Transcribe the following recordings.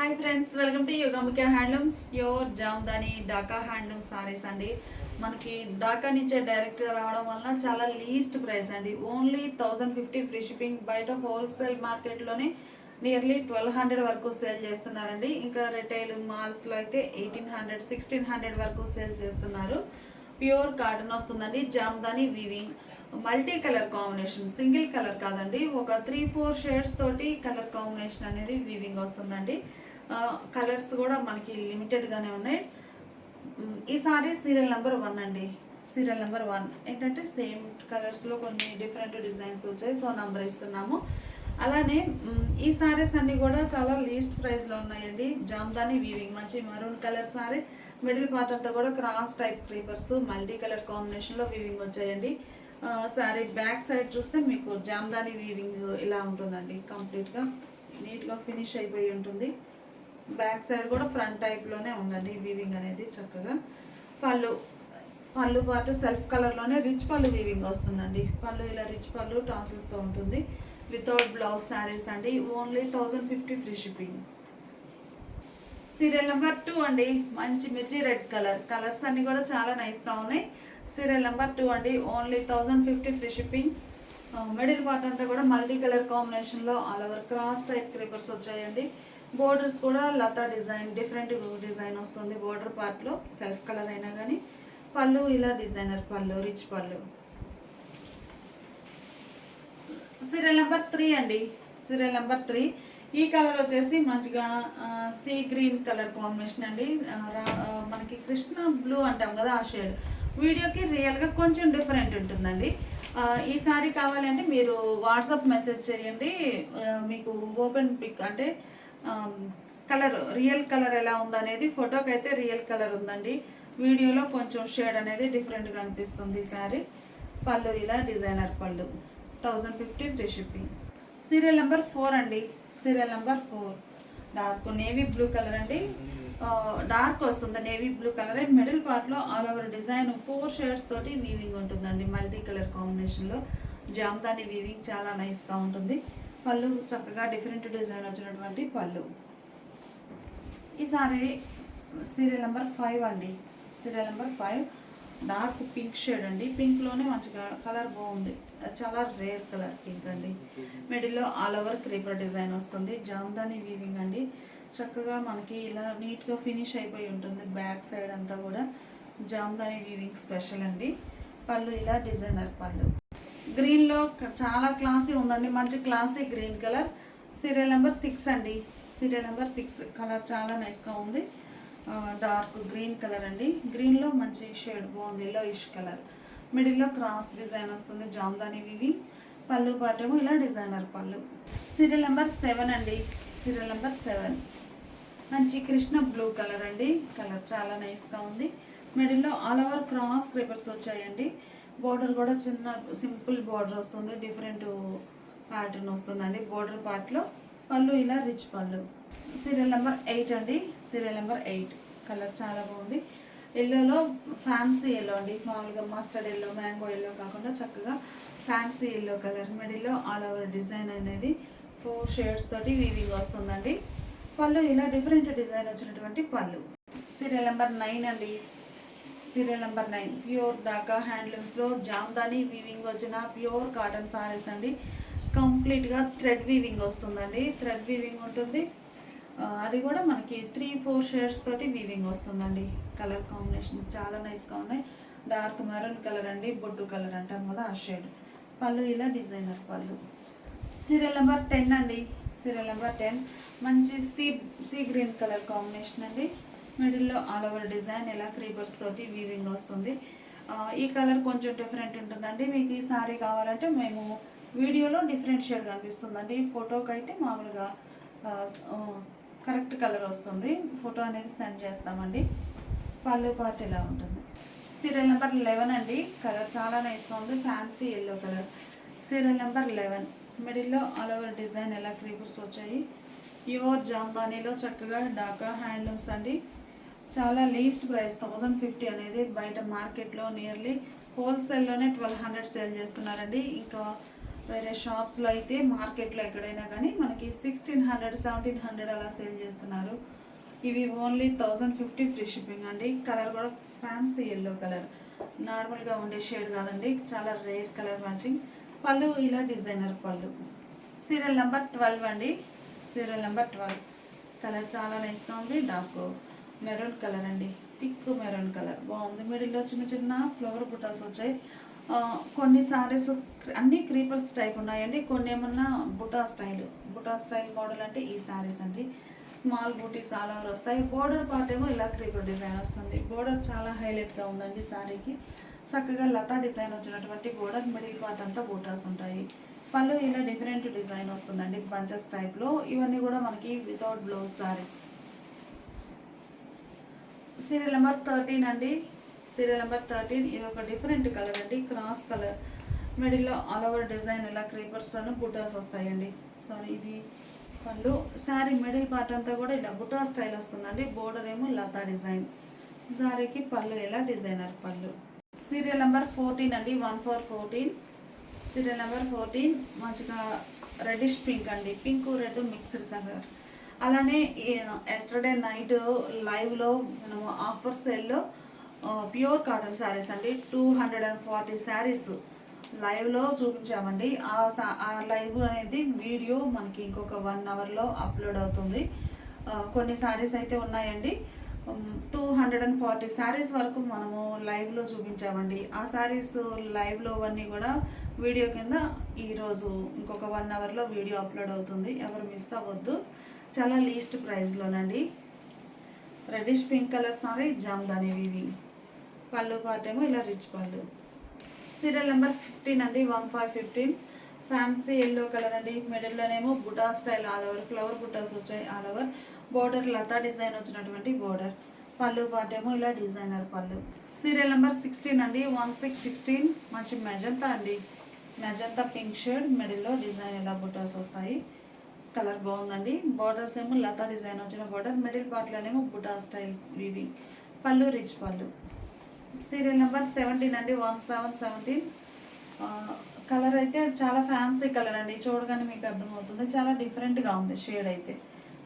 Hi friends, welcome to Yogamika handlooms. Pure jamdani Dhaka handloom saris అండి. మనకి డాకా నుంచే డైరెక్ట్గా రావడం వలన చాలా లీస్ట్ ప్రైస్ అండి. Only 1050 free shipping. బయట హోల్సేల్ మార్కెట్లోనే నియర్లీ 1200 వరకు సేల్ చేస్తున్నారండి. ఇంకా రిటైల్ మాల్స్లో అయితే 1800 1600 వరకు సేల్ చేస్తున్నారు. ప్యూర్ కాటన్ వస్తుందండి. Jamdani weaving, multi colour combination, single colour కాదండి, ఒక 3-4 షేడ్స్ తోటి కలర్ కాంబినేషన్ అనేది వీవింగ్ వస్తుందండి. కలర్స్ కూడా మనకి లిమిటెడ్గానే ఉన్నాయి. ఈ సారీ సీరియల్ నెంబర్ 1 అండి. సీరియల్ నెంబర్ 1 ఏంటంటే సేమ్ కలర్స్లో కొన్ని డిఫరెంట్ డిజైన్స్ వచ్చాయి, సో నంబర్ ఇస్తున్నాము. అలానే ఈ సారీస్ అన్నీ కూడా చాలా లీస్ట్ ప్రైస్లో ఉన్నాయండి. జామ్దాని వీవింగ్, మంచి maroon colour sorry, middle part అంతా కూడా cross type creepers multi colour కాంబినేషన్లో వీవింగ్ వచ్చాయండి. సారీ బ్యాక్ సైడ్ చూస్తే మీకు జామ్దాని వీవింగ్ ఇలా ఉంటుందండి. కంప్లీట్గా నీట్గా ఫినిష్ అయిపోయి ఉంటుంది. బ్యాక్ సైడ్ కూడా ఫ్రంట్ టైప్లోనే ఉందండి వీవింగ్ అనేది చక్కగా. పళ్ళు పార్ట్ సెల్ఫ్ కలర్లోనే రిచ్ పళ్ళు వీవింగ్ వస్తుందండి. పళ్ళు ఇలా రిచ్ పళ్ళు టాసెస్తో ఉంటుంది. వితౌట్ బ్లౌజ్ శారీస్ అండి. Only 1050 free shipping. Serial number 2 అండి. మంచి మిర్చి రెడ్ కలర్. కలర్స్ అన్నీ కూడా చాలా నైస్గా ఉన్నాయి. సీరియల్ నెంబర్ 2 అండి. Only 1050 free shipping. Middle part అంతా కూడా మల్టీ కలర్ కాంబినేషన్లో all over cross type creepers వచ్చాయండి. బోర్డర్స్ కూడా లతా డిజైన్, డిఫరెంట్ డిజైన్ వస్తుంది బోర్డర్ పార్ట్లో. సెల్ఫ్ కలర్ అయినా కానీ పళ్ళు ఇలా డిజైనర్ పళ్ళు, రిచ్ పళ్ళు. సీరియల్ నెంబర్ 3 అండి. Serial number 3. ఈ కలర్ వచ్చేసి మంచిగా సీ గ్రీన్ కలర్ కాంబినేషన్ అండి. మనకి కృష్ణ బ్లూ అంటాం కదా, ఆ షేడ్. వీడియోకి రియల్గా కొంచెం డిఫరెంట్ ఉంటుందండి. ఈ సారీ కావాలంటే మీరు వాట్సాప్ మెసేజ్ చేయండి. మీకు ఓపెన్ పిక్ అంటే కలర్, రియల్ కలర్ ఎలా ఉందనేది, ఫోటోకి అయితే రియల్ కలర్ ఉందండి, వీడియోలో కొంచెం షేడ్ అనేది డిఫరెంట్గా అనిపిస్తుంది. సారీ పళ్ళు ఇలా డిజైనర్ పళ్ళు. 1050 ఫ్రీ షిప్పింగ్. సీరియల్ నెంబర్ 4 అండి. Serial number 4 dark navy blue colour అండి. డార్క్ వస్తుంది నేవీ బ్లూ కలర్. మిడిల్ పార్ట్లో ఆల్ ఓవర్ డిజైన్ 4 షేడ్స్ తోటి వీవింగ్ ఉంటుందండి. మల్టీ కలర్ కాంబినేషన్లో జామ్దాని వీవింగ్ చాలా నైస్గా ఉంటుంది. పళ్ళు చక్కగా డిఫరెంట్ డిజైన్ వచ్చినటువంటి పళ్ళు. ఈ సారీ సీరియల్ నెంబర్ 5 అండి. Serial number 5 dark pink shade అండి. పింక్లోనే మంచిగా కలర్ బాగుంది. చాలా రేర్ కలర్ పింక్ అండి. మిడిల్లో ఆల్ ఓవర్ క్రీపర్ డిజైన్ వస్తుంది. జామ్దాని వీవింగ్ అండి. చక్కగా మనకి ఇలా నీట్గా ఫినిష్ అయిపోయి ఉంటుంది. బ్యాక్ సైడ్ అంతా కూడా జామ్దాని వీవింగ్ స్పెషల్ అండి. పళ్ళు ఇలా డిజైనర్ పళ్ళు. గ్రీన్లో చాలా క్లాసీ ఉందండి. మంచి classy green colour. Serial number 6 అండి. సీరియల్ నెంబర్ 6 కలర్ చాలా నైస్గా ఉంది. డార్క్ గ్రీన్ కలర్ అండి. గ్రీన్లో మంచి షేడ్ బాగుంది, ఎల్లోయిష్ కలర్. మిడిల్లో క్రాస్ డిజైన్ వస్తుంది. జామ్దాని వీవింగ్. పళ్ళు పాటేమో ఇలా డిజైనర్ పళ్ళు. సీరియల్ నెంబర్ 7 అండి. సీరియల్ నెంబర్ 7 మంచి కృష్ణ బ్లూ కలర్ అండి. కలర్ చాలా నైస్గా ఉంది. మిడిల్లో ఆల్ ఓవర్ క్రాస్ క్రీపర్స్ వచ్చాయండి. బోర్డర్ కూడా చిన్న సింపుల్ బోర్డర్ వస్తుంది. డిఫరెంట్ ప్యాటర్న్ వస్తుందండి బోర్డర్ పార్ట్లో. పళ్ళు ఇలా రిచ్ పళ్ళు. సీరియల్ నెంబర్ 8 అండి. సీరియల్ నెంబర్ 8 కలర్ చాలా బాగుంది. ఎల్లోలో ఫ్యాన్సీ ఎల్లో అండి. మామూలుగా మస్టర్డ్ ఎల్లో, మ్యాంగో ఎల్లో కాకుండా చక్కగా ఫ్యాన్సీ ఎల్లో కలర్. మిడిల్లో ఆల్ ఓవర్ డిజైన్ అనేది 4 షేడ్స్ తోటి వీవింగ్ వస్తుందండి. పళ్ళు ఇలా డిఫరెంట్ డిజైన్ వచ్చినటువంటి పళ్ళు. సీరియల్ నెంబర్ 9 అండి. సీరియల్ నెంబర్ 9 ప్యూర్ డాకా హ్యాండ్లూమ్స్లో జామ్దాని వీవింగ్ వచ్చిన ప్యూర్ కాటన్ సారీస్ అండి. కంప్లీట్గా థ్రెడ్ వీవింగ్ వస్తుందండి. థ్రెడ్ వీవింగ్ ఉంటుంది. అది కూడా మనకి 3-4 షేడ్స్ తోటి వీవింగ్ వస్తుందండి. కలర్ కాంబినేషన్ చాలా నైస్గా ఉన్నాయి. డార్క్ మెరూన్ కలర్ అండి, బొడ్డు కలర్ అంటాం కదా, ఆ షేడ్. పళ్ళు ఇలా డిజైనర్ పళ్ళు. సీరియల్ నెంబర్ 10 అండి. సీరియల్ నెంబర్ 10 మంచి సీ గ్రీన్ కలర్ కాంబినేషన్ అండి. మిడిల్లో ఆల్ ఓవర్ డిజైన్ ఇలా క్రీపర్స్ తోటి వీవింగ్ వస్తుంది. ఈ కలర్ కొంచెం డిఫరెంట్ ఉంటుందండి. మీకు ఈ సారీ కావాలంటే మేము వీడియోలో డిఫరెంట్ షేడ్ కనిపిస్తుందండి. ఫోటోకి అయితే మామూలుగా కరెక్ట్ కలర్ వస్తుంది. ఫోటో అనేది సెండ్ చేస్తామండి. పళ్ళు పార్ట్ ఇలా ఉంటుంది. సీరియల్ నెంబర్ 11 అండి. కలర్ చాలా నైస్గా ఉంది. Fancy yellow colour. Serial number 11 మిడిల్లో ఆల్ ఓవర్ డిజైన్ ఎలా క్రీపర్స్ వచ్చాయి. ప్యూర్ జామ్దానీలో చక్కగా డాకా హ్యాండ్లూమ్స్ అండి. చాలా లీస్ట్ ప్రైస్ 1050 అనేది. బయట మార్కెట్లో నియర్లీ హోల్సేల్లోనే 1200 సేల్ చేస్తున్నారండి. ఇంకా వేరే షాప్స్లో అయితే మార్కెట్లో ఎక్కడైనా కానీ మనకి 1600 1700 అలా సేల్ చేస్తున్నారు. ఇవి ఓన్లీ 1050 ఫ్రీ షిప్పింగ్ అండి. కలర్ కూడా ఫ్యాన్సీ ఎల్లో కలర్, నార్మల్గా ఉండే షేడ్ కాదండి, చాలా రేర్ కలర్ మ్యాచింగ్. పళ్ళు ఇలా డిజైనర్ పళ్ళు. సీరియల్ నెంబర్ 12 అండి. సీరియల్ నెంబర్ 12 కలర్ చాలా నైస్గా ఉంది. డార్క్ మెరూన్ కలర్ అండి, థిక్ మెరూన్ కలర్ బాగుంది. మిడిల్లో చిన్న చిన్న ఫ్లవర్ బుటాస్ వచ్చాయి. కొన్ని సారీస్ అన్ని క్రీపర్స్ టైప్ ఉన్నాయండి, కొన్ని ఏమన్నా బుటా స్టైల్ మోడల్ అంటే ఈ సారీస్ అండి. స్మాల్ బూటీస్ ఆల్ ఓవర్ వస్తాయి. బోర్డర్ పార్ట్ ఏమో ఇలా క్రీపర్ డిజైన్ వస్తుంది. బోర్డర్ చాలా హైలైట్గా ఉందండి సారీకి. చక్కగా లతా డిజైన్ వచ్చినటువంటి బోర్డర్, మిడిల్ పార్ట్ అంతా బూటాస్ ఉంటాయి. పళ్ళు ఇలా డిఫరెంట్ డిజైన్ వస్తుందండి బంచెస్ టైప్లో. ఇవన్నీ కూడా మనకి without blouse saris. Serial number 13 అండి. సీరియల్ నెంబర్ 13 ఇది ఒక డిఫరెంట్ కలర్ అండి, క్రాస్ కలర్. మిడిల్లో ఆల్ ఓవర్ డిజైన్ ఇలా క్రీపర్స్ అని బుటాస్ వస్తాయండి. సారీ ఇది పళ్ళు. శారీ మిడిల్ పార్ట్ అంతా కూడా ఇలా బుటా స్టైల్ వస్తుందండి. బోర్డర్ ఏమో లతా డిజైన్. శారీకి పళ్ళు ఇలా డిజైనర్ పళ్ళు. సీరియల్ నెంబర్ 14 అండి, 1414. సీరియల్ నెంబర్ 14 మంచిగా రెడ్డిష్ పింక్ అండి, పింక్ రెడ్ మిక్స్డ్ కలర్. అలానే ఎస్టర్డే నైట్ లైవ్లో మనము ఆఫర్ సేల్లో ప్యూర్ కాటన్ శారీస్ అండి 240 శారీస్ లైవ్లో చూపించామండి. ఆ లైవ్ అనేది వీడియో మనకి ఇంకొక 1 అవర్లో అప్లోడ్ అవుతుంది. కొన్ని శారీస్ అయితే ఉన్నాయండి. 240 శారీస్ వరకు మనము లైవ్లో చూపించామండి. ఆ శారీస్ లైవ్లో అన్నీ కూడా వీడియో కింద ఈరోజు ఇంకొక 1 అవర్లో వీడియో అప్లోడ్ అవుతుంది. ఎవరు మిస్ అవ్వద్దు. చాలా లీస్ట్ ప్రైస్లోనండి. Reddish pink colour sari, jamdani weaving. Pallu part ఏమో ఇలా రిచ్ పళ్ళు. సీరియల్ నెంబర్ 15 అండి, 1515. ఫ్యాన్సీ ఎల్లో కలర్ అండి. మిడిల్లోనేమో buta style all over flower butas వచ్చాయి ఆల్ ఓవర్. బోర్డర్ లతా డిజైన్ వచ్చినటువంటి బోర్డర్. పళ్ళు పార్ట్ ఏమో ఇలా డిజైనర్ పళ్ళు. సీరియల్ నెంబర్ 16 అండి, 1616. మంచి మెజంతా అండి, మెజంతా పింక్ షేడ్. మిడిల్లో డిజైన్ ఇలా బుటాస్ వస్తాయి. కలర్ బాగుందండి. బార్డర్స్ ఏమో లతా డిజైన్ వచ్చిన బార్డర్, మిడిల్ పార్ట్లోనేమో బుటా style weaving. Pallu rich pallu. Serial number 17 అండి, 1717. కలర్ అయితే చాలా ఫ్యాన్సీ కలర్ అండి, చూడగానే మీకు అర్థమవుతుంది. చాలా డిఫరెంట్గా ఉంది షేడ్ అయితే.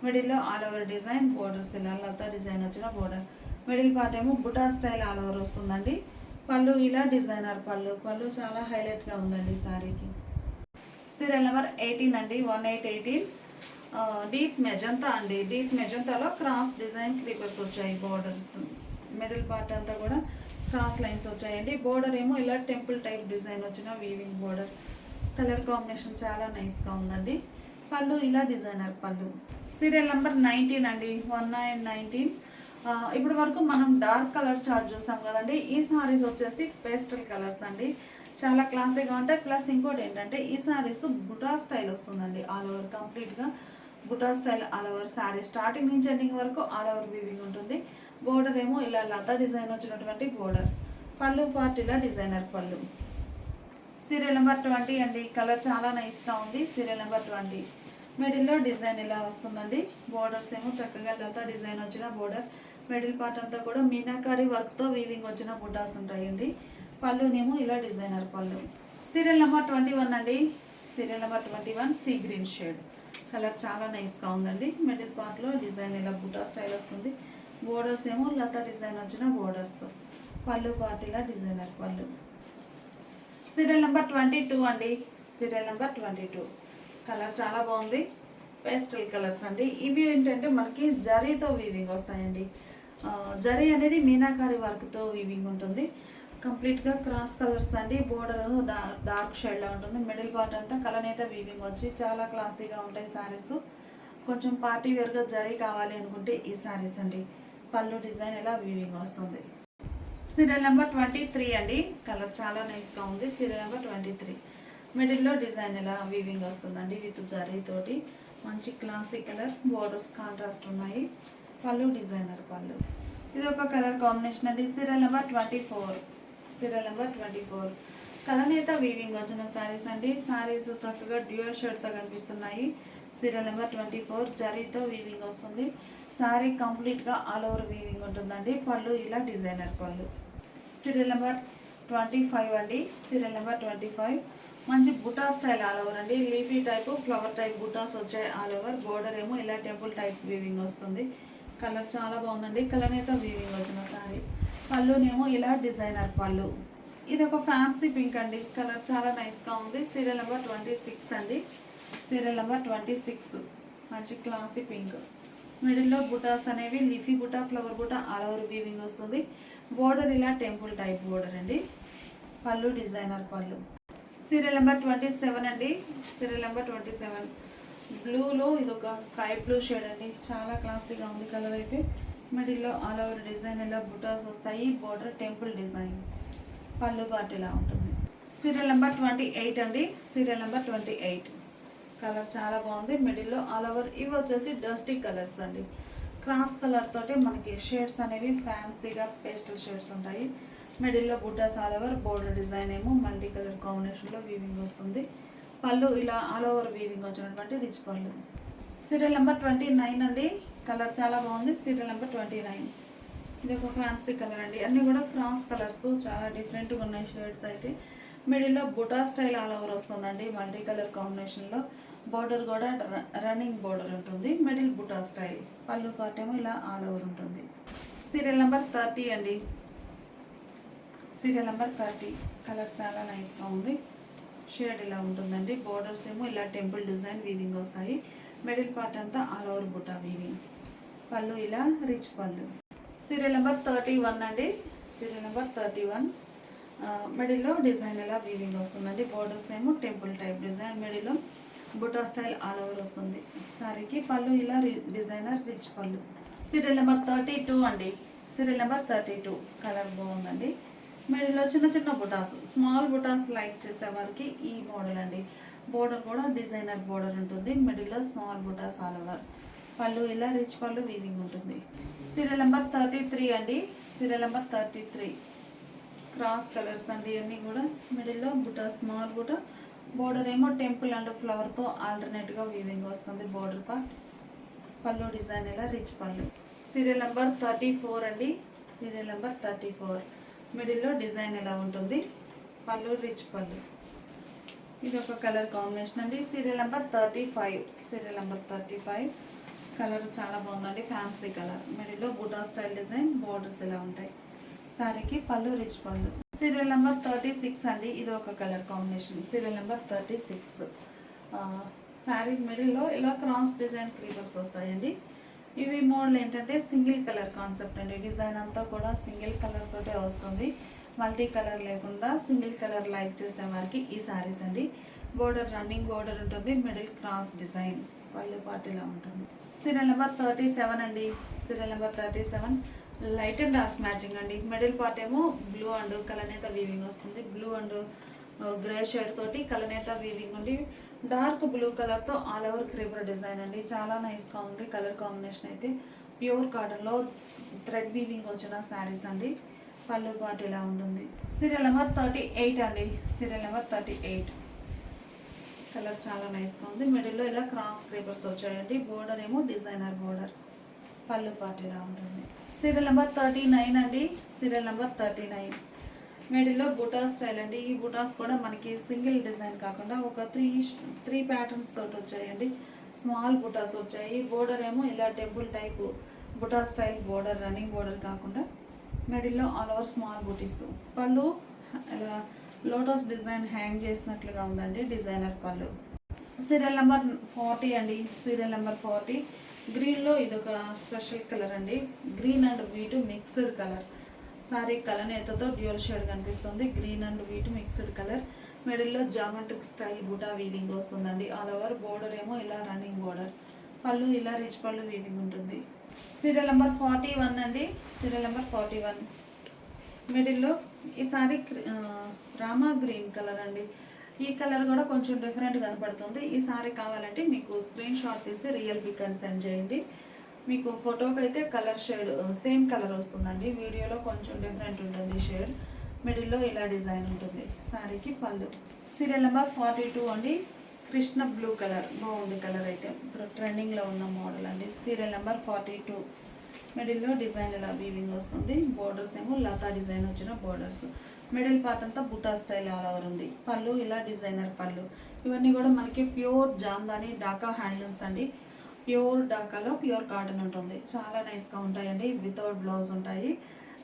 మిడిల్లో ఆల్ ఓవర్ డిజైన్, బోర్డర్స్ ఇలా లతా డిజైన్ వచ్చిన బోర్డర్. మిడిల్ పార్ట్ ఏమో బుటా స్టైల్ ఆల్ ఓవర్ వస్తుందండి. పళ్ళు ఇలా డిజైనర్ పళ్ళు. పళ్ళు చాలా హైలైట్గా ఉందండి శారీకి. సీరియల్ నెంబర్ 18 అండి, 1818. డీప్ మెజంతా అండి, డీప్ మెజంతాలో క్రాస్ డిజైన్ క్రీపర్స్ వచ్చాయి. బోర్డర్స్ మిడిల్ పార్ట్ అంతా కూడా క్రాస్ లైన్స్ వచ్చాయండి. బోర్డర్ ఏమో ఇలా టెంపుల్ టైప్ డిజైన్ వచ్చిన వీవింగ్ బోర్డర్. కలర్ కాంబినేషన్ చాలా నైస్గా ఉందండి. పళ్ళు ఇలా డిజైనర్ పళ్ళు. సీరియల్ నెంబర్ 19 అండి, 1919. ఇప్పటి వరకు మనం డార్క్ కలర్ చార్ట్ చూసాం కదండి. ఈ సారీస్ వచ్చేసి పేస్టల్ కలర్స్ అండి, చాలా క్లాసీగా ఉంటాయి. ప్లస్ ఇంకోటి ఏంటంటే ఈ సారీస్ బుటా స్టైల్ వస్తుందండి. ఆల్ ఓవర్ కంప్లీట్గా buta style all over saree starting నుంచి ఎండింగ్ వరకు ఆల్ ఓవర్ వీవింగ్ ఉంటుంది. బోర్డర్ ఏమో ఇలా లతా డిజైన్ వచ్చినటువంటి బోర్డర్. పళ్ళు పార్ట్ ఇలా డిజైనర్ పళ్ళు. సీరియల్ నెంబర్ 20 అండి, కలర్ చాలా నైస్గా ఉంది. Serial number 20. మిడిల్లో డిజైన్ ఇలా వస్తుందండి. బోర్డర్స్ ఏమో చక్కగా లతా డిజైన్ వచ్చిన బోర్డర్. మిడిల్ పార్ట్ అంతా కూడా మీనాకారి వర్క్తో వీవింగ్ వచ్చిన బుటాస్ ఉంటాయండి. పళ్ళునేమో ఇలా డిజైనర్ పళ్ళు. సీరియల్ నెంబర్ 21 అండి, serial number 21. Sea green shade colour చాలా నైస్గా ఉందండి. మిడిల్ పార్ట్లో డిజైన్ ఇలా బుటా స్టైల్ వస్తుంది. బోర్డర్స్ ఏమో లతా డిజైన్ వచ్చిన బోర్డర్స్. పళ్ళు పార్ట్ ఇలా డిజైనర్ పళ్ళు. సీరియల్ నెంబర్ 22 అండి, సీరియల్ నెంబర్ 22. కలర్ చాలా బాగుంది. పేస్టల్ కలర్స్ అండి. ఇవి ఏంటంటే మనకి జరీతో వీవింగ్ వస్తాయండి. జరీ అనేది మీనాకారి వర్క్తో వీవింగ్ ఉంటుంది. కంప్లీట్గా క్రాస్ కలర్స్ అండి. బోర్డర్ డార్క్ షేడ్లో ఉంటుంది. మిడిల్ పార్ట్ అంతా కలనేత వీవింగ్ వచ్చి చాలా క్లాసీగా ఉంటాయి శారీస్. కొంచెం పార్టీ వేర్గా జరీ కావాలి అనుకుంటే ఈ శారీస్ అండి. పళ్ళు డిజైన్ ఇలా వీవింగ్ వస్తుంది. సీరియల్ నెంబర్ 23 అండి, కలర్ చాలా నైస్గా ఉంది. Serial number 23. మిడిల్లో డిజైన్ ఇలా వీవింగ్ వస్తుందండి విత్ జరీ తోటి. మంచి క్లాసీ కలర్. బోర్డర్స్ కాంట్రాస్ట్ ఉన్నాయి. పళ్ళు డిజైనర్ పళ్ళు. ఇది ఒక కలర్ కాంబినేషన్ అండి. Serial number 24. Serial number 24. కలనేత వీవింగ్ వచ్చిన శారీస్ అండి. శారీస్ చక్కగా డ్యూయల్ షేడ్తో కనిపిస్తున్నాయి. Serial number 24. జరీతో వీవింగ్ వస్తుంది. శారీ కంప్లీట్గా ఆల్ ఓవర్ వీవింగ్ ఉంటుందండి. పళ్ళు ఇలా డిజైనర్ పళ్ళు. సీరియల్ నెంబర్ 25 అండి, సీరియల్ నెంబర్ 25. మంచి బుటా స్టైల్ ఆల్ ఓవర్ అండి. లీఫీ టైప్ ఫ్లవర్ టైప్ బుటాస్ వచ్చాయి ఆల్ ఓవర్. బోర్డర్ ఏమో ఇలా టెంపుల్ టైప్ వీవింగ్ వస్తుంది. కలర్ చాలా బాగుందండి. కలర్నైతే వీవింగ్ వచ్చిన సారీ. పళ్ళునేమో ఇలా డిజైనర్ పళ్ళు. ఇది ఒక ఫ్యాన్సీ పింక్ అండి. కలర్ చాలా నైస్గా ఉంది. సీరియల్ నెంబర్ 26 అండి. సీరియల్ నెంబర్ 26 మంచి క్లాసీ పింక్. మిడిల్లో బుటాస్ అనేవి leafy buta flower buta all over weaving వస్తుంది. బోర్డర్ ఇలా టెంపుల్ టైప్ బోర్డర్ అండి. పళ్ళు డిజైనర్ పళ్ళు. సీరియల్ నెంబర్ 27 అండి. సీరియల్ నెంబర్ 27 బ్లూలో ఇది ఒక స్కై బ్లూ షేడ్ అండి. చాలా క్లాసీగా ఉంది కలర్ అయితే. మిడిల్లో ఆల్ ఓవర్ డిజైన్ ఇలా బుటాస్ వస్తాయి. Border temple design. పళ్ళు పార్ట్ ఇలా ఉంటుంది. సీరియల్ నెంబర్ 28 అండి. సీరియల్ నెంబర్ 28 కలర్ చాలా బాగుంది. మిడిల్లో ఆల్ ఓవర్ ఇవి వచ్చేసి డస్టీ కలర్స్ అండి. క్రాస్ కలర్ తోటి మనకి షేడ్స్ అనేవి ఫ్యాన్సీగా పేస్టల్ షేడ్స్ ఉంటాయి. మిడిల్లో బుటాస్ ఆల్ ఓవర్. బోర్డర్ డిజైన్ ఏమో మల్టీ కలర్ కాంబినేషన్లో వీవింగ్ వస్తుంది. పళ్ళు ఇలా ఆల్ ఓవర్ వీవింగ్ వచ్చినటువంటి రిచ్ పళ్ళు. సీరియల్ నెంబర్ 29 అండి. కలర్ చాలా బాగుంది. సీరియల్ నెంబర్ 29 ఇది ఒక ఫ్యాన్సీ కలర్ అండి. అన్నీ కూడా క్రాస్ కలర్స్ చాలా డిఫరెంట్గా ఉన్నాయి షేడ్స్ అయితే. మిడిల్లో బుటా స్టైల్ ఆల్ ఓవర్ వస్తుందండి మల్టీ కలర్ కాంబినేషన్లో. బోర్డర్ కూడా రన్నింగ్ బోర్డర్ ఉంటుంది. Middle buta style. పళ్ళు పార్ట్ ఏమో ఇలా ఆల్ ఓవర్ ఉంటుంది. సీరియల్ నెంబర్ 30 అండి. సీరియల్ నెంబర్ 30 కలర్ చాలా నైస్గా ఉంది. షేడ్ ఇలా ఉంటుందండి. బోర్డర్స్ ఏమో ఇలా టెంపుల్ డిజైన్ వీవింగ్ వస్తాయి. మిడిల్ పార్ట్ అంతా all over buta weaving. Pallu ఇలా రిచ్ పళ్ళు. సీరియల్ నెంబర్ 31 అండి. సీరియల్ నెంబర్ 31 మిడిల్లో డిజైన్ ఇలా వీవింగ్ వస్తుందండి. బోర్డర్స్ ఏమో టెంపుల్ టైప్ డిజైన్. మిడిల్లో బుటా స్టైల్ ఆల్ ఓవర్ వస్తుంది సారీకి. పళ్ళు ఇలా designer rich pallu. Serial number 32 అండి. సీరియల్ నెంబర్ 32 కలర్ బాగుందండి. మిడిల్లో చిన్న చిన్న బుటాస్ స్మాల్ బుటాస్ లైక్ చేసే వారికి ఈ మోడల్ అండి. బోర్డర్ కూడా డిజైనర్ బోర్డర్ ఉంటుంది. మిడిల్లో స్మాల్ బుటాస్ ఆల్ ఓవర్. పళ్ళు ఇలా రిచ్ పళ్ళు వీవింగ్ ఉంటుంది. సీరియల్ నెంబర్ 33 అండి. సీరియల్ నెంబర్ 33 క్రాస్ కలర్స్ అండి. అన్నీ కూడా మిడిల్లో బుటా స్మాల్ బుటా. బోర్డర్ ఏమో టెంపుల్ అండ్ ఫ్లవర్తో ఆల్టర్నేట్గా వీవింగ్ వస్తుంది బోర్డర్ పార్ట్. పళ్ళు డిజైన్ ఇలా రిచ్ పళ్ళు. సీరియల్ నెంబర్ 34 అండి. సీరియల్ నెంబర్ 34 మిడిల్లో డిజైన్ ఎలా ఉంటుంది. పళ్ళు రిచ్ పళ్ళు. ఇది ఒక కలర్ కాంబినేషన్ అండి. Serial number 35. Serial number 35 colour చాలా బాగుందండి. Fancy colour. మిడిల్లో బుటా స్టైల్ డిజైన్. బోర్డర్స్ ఇలా ఉంటాయి సారీకి. పళ్ళు రిచ్ పళ్ళు. సీరియల్ నెంబర్ 36 అండి. ఇది ఒక colour combination. Serial number 36 sari మిడిల్లో ఇలా క్రాస్ డిజైన్ క్రీపర్స్ వస్తాయండి. ఇవి మోడల్ ఏంటంటే సింగిల్ కలర్ కాన్సెప్ట్ అండి. డిజైన్ అంతా కూడా సింగిల్ కలర్ తోటే వస్తుంది. మల్టీ కలర్ లేకుండా సింగిల్ కలర్ లైక్ చేసే వారికి ఈ శారీస్ అండి. బోర్డర్ రన్నింగ్ బోర్డర్ ఉంటుంది. Middle cross design. పళ్ళు పార్ట్ ఇలా ఉంటుంది. సీరియల్ నెంబర్ 37 అండి. Serial number 37 light and dark matching అండి. మిడిల్ పార్ట్ ఏమో బ్లూ అండ్ కలనేత వీవింగ్ వస్తుంది. బ్లూ అండ్ గ్రే షేడ్ తోటి కలనేత వీవింగ్ ఉండి డార్క్ బ్లూ కలర్తో ఆల్ ఓవర్ క్రీపర్ డిజైన్ అండి. చాలా నైస్గా ఉంది కలర్ కాంబినేషన్ అయితే. ప్యూర్ కాటన్లో థ్రెడ్ వీవింగ్ వచ్చిన శారీస్ అండి. పళ్ళు పార్ట్ ఇలా ఉంటుంది. సీరియల్ నెంబర్ 38 అండి. సీరియల్ నెంబర్ 38 కలర్ చాలా నైస్గా ఉంది. మిడిల్లో ఇలా క్రాస్ క్రీపర్స్ వచ్చాయండి. బోర్డర్ ఏమో డిజైనర్ బోర్డర్. పళ్ళు పార్ట్ ఇలా ఉంటుంది. సీరియల్ నెంబర్ 39 అండి. సీరియల్ నెంబర్ 39 మిడిల్లో బుటా స్టైల్ అండి. ఈ బుటాస్ కూడా మనకి సింగిల్ డిజైన్ కాకుండా ఒక త్రీ ప్యాటర్న్స్ తోటి వచ్చాయండి. స్మాల్ బుటాస్ వచ్చాయి. బోర్డర్ ఏమో ఇలా temple type buta style border running border కాకుండా మిడిల్లో ఆల్ ఓవర్ స్మాల్ బుటీస్. పళ్ళు ఇలా లోటస్ డిజైన్ హ్యాంగ్ చేసినట్లుగా ఉందండి. డిజైనర్ పళ్ళు. సీరియల్ నెంబర్ 40 అండి. సీరియల్ నెంబర్ 40 గ్రీన్లో ఇది ఒక స్పెషల్ కలర్ అండి. Green and white mixed colour. Sari కలనేతతో డ్యూయల్ షేడ్ కనిపిస్తుంది. Green and white mixed colour. మిడిల్లో జామెట్రిక్ స్టైల్ బుటా వీవింగ్ వస్తుందండి. ఆల్ ఓవర్ బోర్డర్ ఏమో ఇలా రన్నింగ్ బోర్డర్. పళ్ళు ఇలా రిచ్ పళ్ళు వీవింగ్ ఉంటుంది. సీరియల్ నెంబర్ 41 అండి. సీరియల్ నెంబర్ 41 మిడిల్లో ఈ సారీ రామా గ్రీన్ కలర్ అండి. ఈ కలర్ కూడా కొంచెం డిఫరెంట్ కనపడుతుంది. ఈ సారీ కావాలంటే మీకు స్క్రీన్ షాట్ తీసి రియల్ పిక్ అని సెండ్ చేయండి. మీకు ఫోటోకి అయితే కలర్ షేడ్ సేమ్ కలర్ వస్తుందండి. వీడియోలో కొంచెం డిఫరెంట్ ఉంటుంది షేడ్. మిడిల్లో ఇలా డిజైన్ ఉంటుంది. సారీకి పళ్ళు. సీరియల్ నెంబర్ 42 అండి. కృష్ణ బ్లూ కలర్ బాగుంది కలర్ అయితే. ఇప్పుడు ట్రెండింగ్లో ఉన్న మోడల్ అండి. సీరియల్ నెంబర్ 42 మిడిల్లో డిజైన్ ఇలా వీవింగ్ వస్తుంది. బోర్డర్స్ ఏమో లతా డిజైన్ వచ్చిన బోర్డర్స్. మిడిల్ పార్ట్ అంతా బుటా స్టైల్ ఆల్ ఓవర్ ఉంది. పళ్ళు ఇలా డిజైనర్ పళ్ళు. ఇవన్నీ కూడా మనకి ప్యూర్ జామ్దాని డాకా హ్యాండ్లూమ్స్ అండి. ప్యూర్ డాకాలో ప్యూర్ కాటన్ ఉంటుంది. చాలా నైస్గా ఉంటాయండి. వితౌట్ బ్లౌజ్ ఉంటాయి.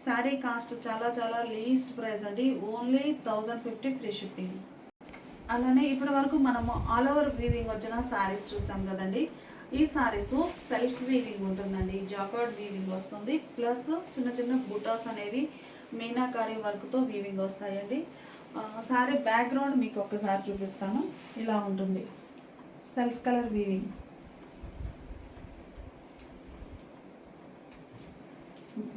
శారీ కాస్ట్ చాలా చాలా లీస్ట్ ప్రైస్ అండి. Only 1050 free shipping. అలానే ఇప్పటి వరకు మనము ఆల్ ఓవర్ వీవింగ్ వచ్చిన శారీస్ చూసాం కదండి. ఈ శారీస్ సెల్ఫ్ వీవింగ్ ఉంటుందండి. జాకార్డ్ వీవింగ్ వస్తుంది. ప్లస్ చిన్న చిన్న బుటాస్ అనేవి మీనాకారి వర్క్తో వీవింగ్ వస్తాయండి. శారీ బ్యాక్గ్రౌండ్ మీకు ఒక్కసారి చూపిస్తాను. ఇలా ఉంటుంది సెల్ఫ్ కలర్ వీవింగ్.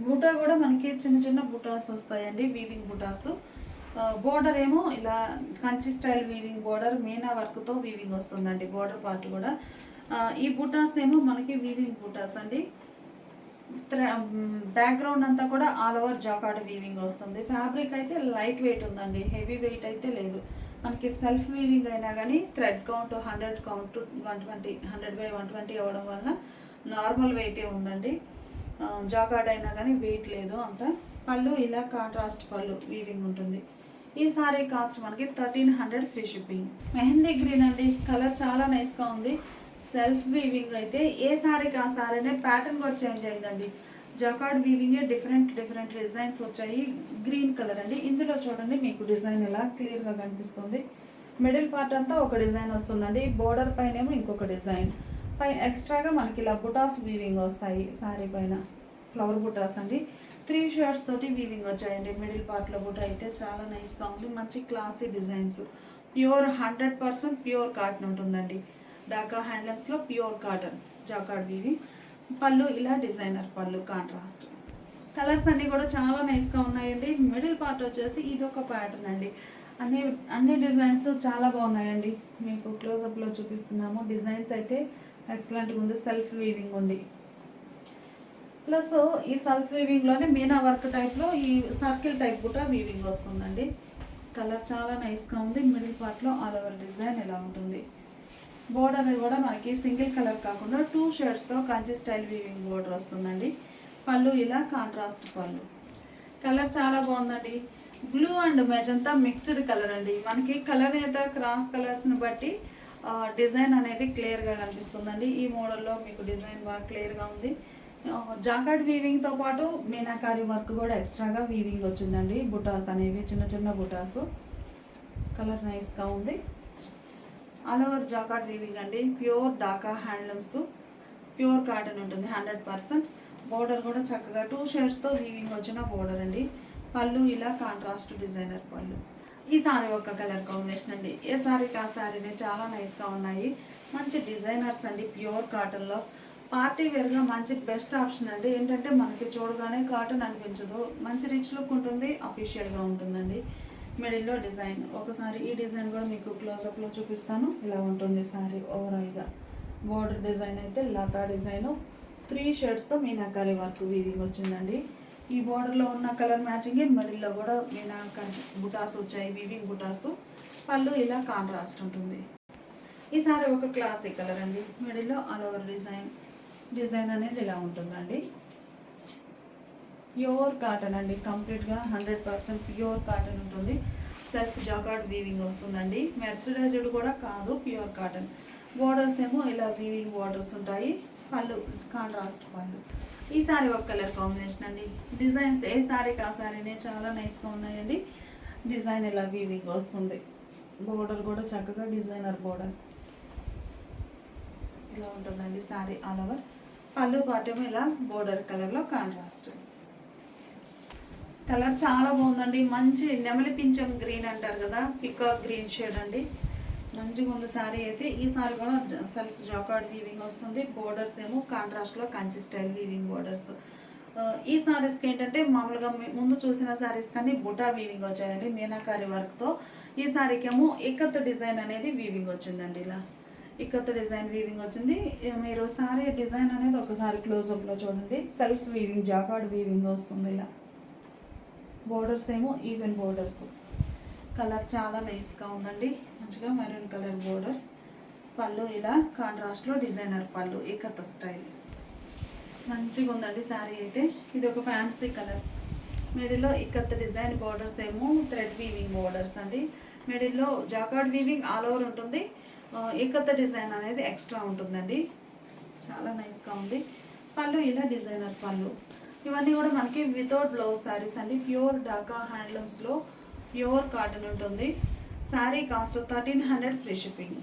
బుటా కూడా మనకి చిన్న చిన్న బుటాస్ వస్తాయండి, వీవింగ్ బుటాస్. బోర్డర్ ఏమో ఇలా Kanchi style weaving border Meena వర్క్తో వీవింగ్ వస్తుందండి. బోర్డర్ పార్ట్ కూడా ఈ బుటాస్ ఏమో మనకి వీవింగ్ బుటాస్ అండి. బ్యాక్గ్రౌండ్ అంతా కూడా ఆల్ ఓవర్ జాకార్డ్ వీవింగ్ వస్తుంది. ఫ్యాబ్రిక్ అయితే లైట్ వెయిట్ ఉందండి, హెవీ వెయిట్ అయితే లేదు. మనకి సెల్ఫ్ వీవింగ్ అయినా కానీ థ్రెడ్ కౌంట్ 100 కౌంట్ 120 100/120 అవ్వడం వల్ల నార్మల్ వెయిటే ఉందండి. జాకార్డ్ అయినా కానీ వెయిట్ లేదు అంత. పళ్ళు ఇలా కాంట్రాస్ట్ పళ్ళు వీవింగ్ ఉంటుంది. ఈ సారీ కాస్ట్ మనకి 1300 ఫ్రీ షిప్పింగ్. మెహందీ గ్రీన్ అండి, కలర్ చాలా నైస్గా ఉంది. సెల్ఫ్ వీవింగ్ అయితే ఏ సారీకి ఆ సారీనే ప్యాటర్న్ కూడా చేంజ్ అయిందండి. జాకార్డ్ వీవింగ్ డిఫరెంట్ డిజైన్స్ వచ్చాయి. గ్రీన్ కలర్ అండి. ఇందులో చూడండి మీకు డిజైన్ ఎలా క్లియర్గా కనిపిస్తుంది. మిడిల్ పార్ట్ అంతా ఒక డిజైన్ వస్తుందండి. బోర్డర్ పైన ఏమో ఇంకొక డిజైన్. పైన ఎక్స్ట్రాగా మనకి ఇలా బుటాస్ వీవింగ్ వస్తాయి. శారీ పైన ఫ్లవర్ బుటాస్ అండి. 3 షేడ్స్ తోటి వీవింగ్ వచ్చాయండి. మిడిల్ పార్ట్లో బుటా అయితే చాలా నైస్గా ఉంది. మంచి classy designs. Pure 100% pure cotton ఉంటుందండి. డాకా హ్యాండ్లూమ్స్లో pure cotton jacquard weaving. Pallu ఇలా డిజైనర్ పళ్ళు కాంట్రాస్ట్. కలర్స్ అన్నీ కూడా చాలా నైస్గా ఉన్నాయండి. మిడిల్ పార్ట్ వచ్చేసి ఇది ఒక ప్యాటర్న్ అండి. అన్ని డిజైన్స్ చాలా బాగున్నాయండి. మీకు క్లోజప్లో చూపిస్తున్నాము. డిజైన్స్ అయితే ఎక్సలెంట్గా ఉంది. సెల్ఫ్ వీవింగ్ ఉంది. ప్లస్ ఈ సెల్ఫ్ వీవింగ్లోనే మీనా వర్క్ టైప్లో ఈ సర్కిల్ టైప్ కూడా వీవింగ్ వస్తుందండి. కలర్ చాలా నైస్గా ఉంది. మిడిల్ పార్ట్లో ఆల్ ఓవర్ డిజైన్ ఎలా ఉంటుంది. బోర్డర్ కూడా మనకి సింగిల్ కలర్ కాకుండా 2 షేడ్స్తో కంచి స్టైల్ వీవింగ్ బోర్డర్ వస్తుందండి. పళ్ళు ఇలా కాంట్రాస్ట్ పళ్ళు. కలర్ చాలా బాగుందండి. Blue and magenta mixed colour అండి. మనకి కలర్ అయితే క్రాస్ కలర్స్ని బట్టి డిజైన్ అనేది క్లియర్గా కనిపిస్తుందండి. ఈ మోడల్లో మీకు డిజైన్ బాగా క్లియర్గా ఉంది. జాకార్డ్ వీవింగ్తో పాటు మీనాకారి వర్క్ కూడా ఎక్స్ట్రాగా వీవింగ్ వచ్చిందండి. బుటాస్ అనేవి చిన్న చిన్న బుటాస్. కలర్ నైస్గా ఉంది. ఆల్ ఓవర్ జాకార్డ్ వీవింగ్ అండి. Pure Dhaka handlooms, pure cotton ఉంటుంది 100%. బోర్డర్ కూడా చక్కగా 2 షేడ్స్తో వీవింగ్ వచ్చిన బోర్డర్ అండి. పళ్ళు ఇలా కాంట్రాస్ట్ డిజైనర్ పళ్ళు. ఈ సారీ ఒక కలర్ కాంబినేషన్ అండి. ఏ సారీకి ఆ సారీనే చాలా నైస్గా ఉన్నాయి. మంచి డిజైనర్స్ అండి. ప్యూర్ కాటన్లో పార్టీ వేర్గా మంచి బెస్ట్ ఆప్షన్ అండి. ఏంటంటే మనకి చూడగానే కాటన్ అనిపించదు, మంచి రిచ్ లుక్ ఉంటుంది, అఫీషియల్గా ఉంటుందండి. మిడిల్లో డిజైన్. ఒకసారి ఈ డిజైన్ కూడా మీకు క్లోజప్లో చూపిస్తాను. ఇలా ఉంటుంది సారీ ఓవరాల్గా. బోర్డర్ డిజైన్ అయితే లతా డిజైను 3 షేడ్స్తో మీనాకారి వర్క్ వీవింగ్ వచ్చిందండి. ఈ బోర్డర్లో ఉన్న కలర్ మ్యాచింగ్ మిడిల్లో కూడా మీనాకారి బుటాస్ వచ్చాయి, వీవింగ్ బుటాసు. పళ్ళు ఇలా కాంట్రాస్ట్ ఉంటుంది. ఈ సారీ ఒక క్లాసిక్ కలర్ అండి. మిడిల్లో ఆల్ ఓవర్ డిజైన్ అనేది ఇలా ఉంటుందండి. ప్యూర్ కాటన్ అండి. కంప్లీట్గా 100% ప్యూర్ కాటన్ ఉంటుంది. సెల్ఫ్ జాకార్డ్ వీవింగ్ వస్తుందండి. మెర్సరైజ్డ్ కూడా కాదు, ప్యూర్ కాటన్. బోర్డర్స్ ఏమో ఇలా వీవింగ్ బోర్డర్స్ ఉంటాయి. పళ్ళు కాంట్రాస్ట్ పళ్ళు. ఈ సారీ ఒక కలర్ కాంబినేషన్ అండి. డిజైన్స్ ఏ సారీకి ఆ సారీనే చాలా నైస్గా ఉన్నాయండి. డిజైన్ ఇలా వీవింగ్ వస్తుంది. బోర్డర్ కూడా చక్కగా డిజైనర్ బోర్డర్ ఇలా ఉంటుందండి. Sorry all over. పళ్ళు పాటేమో ఇలా బోర్డర్ కలర్లో కాంట్రాస్ట్. కలర్ చాలా బాగుందండి. మంచి నెమలి పింఛం గ్రీన్ అంటారు కదా, పికాక్ గ్రీన్ షేడ్ అండి. మంచిగా ఉంది సారీ అయితే. ఈ సారీ కూడా సెల్ఫ్ జాకార్డ్ వీవింగ్ వస్తుంది. బోర్డర్స్ ఏమో కాంట్రాస్ట్లో కంచి స్టైల్ వీవింగ్ బోర్డర్స్. ఈ సారీస్కి ఏంటంటే మామూలుగా ముందు చూసిన సారీస్ కానీ బుటా వీవింగ్ వచ్చాయండి మీనాకారి వర్క్తో. ఈ సారీకి ఏమో ఇక్కత్ డిజైన్ అనేది వీవింగ్ వచ్చిందండి. ఇలా ఇక్కత్ డిజైన్ వీవింగ్ వచ్చింది. మీరు సారీ డిజైన్ అనేది ఒకసారి క్లోజప్లో చూడండి. సెల్ఫ్ వీవింగ్ జాకార్డ్ వీవింగ్ వస్తుంది. ఇలా బోర్డర్స్ ఏమో ఈవెన్ బోర్డర్స్. కలర్ చాలా నైస్గా ఉందండి. మంచిగా మెరూన్ కలర్ బోర్డర్. పళ్ళు ఇలా కాంట్రాస్ట్లో డిజైనర్ పళ్ళు ఇక్కత్ స్టైల్. మంచిగా ఉందండి శారీ అయితే. ఇది ఒక ఫ్యాన్సీ కలర్. మిడిల్లో ఇక్కత్ డిజైన్ బోర్డర్స్ ఏమో థ్రెడ్ వీవింగ్ బోర్డర్స్ అండి. మిడిల్లో జాకార్డ్ వీవింగ్ ఆల్ ఓవర్ ఉంటుంది. ఇక్కత్ డిజైన్ అనేది ఎక్స్ట్రా ఉంటుందండి. చాలా నైస్గా ఉంది. పళ్ళు ఇలా డిజైనర్ పళ్ళు. ఇవన్నీ కూడా మనకి వితౌట్ బ్లౌజ్ శారీస్ అండి. ప్యూర్ ఢాకా హ్యాండ్లూమ్స్లో ప్యూర్ కాటన్ ఉంటుంది. Sari cost 1300 free shipping.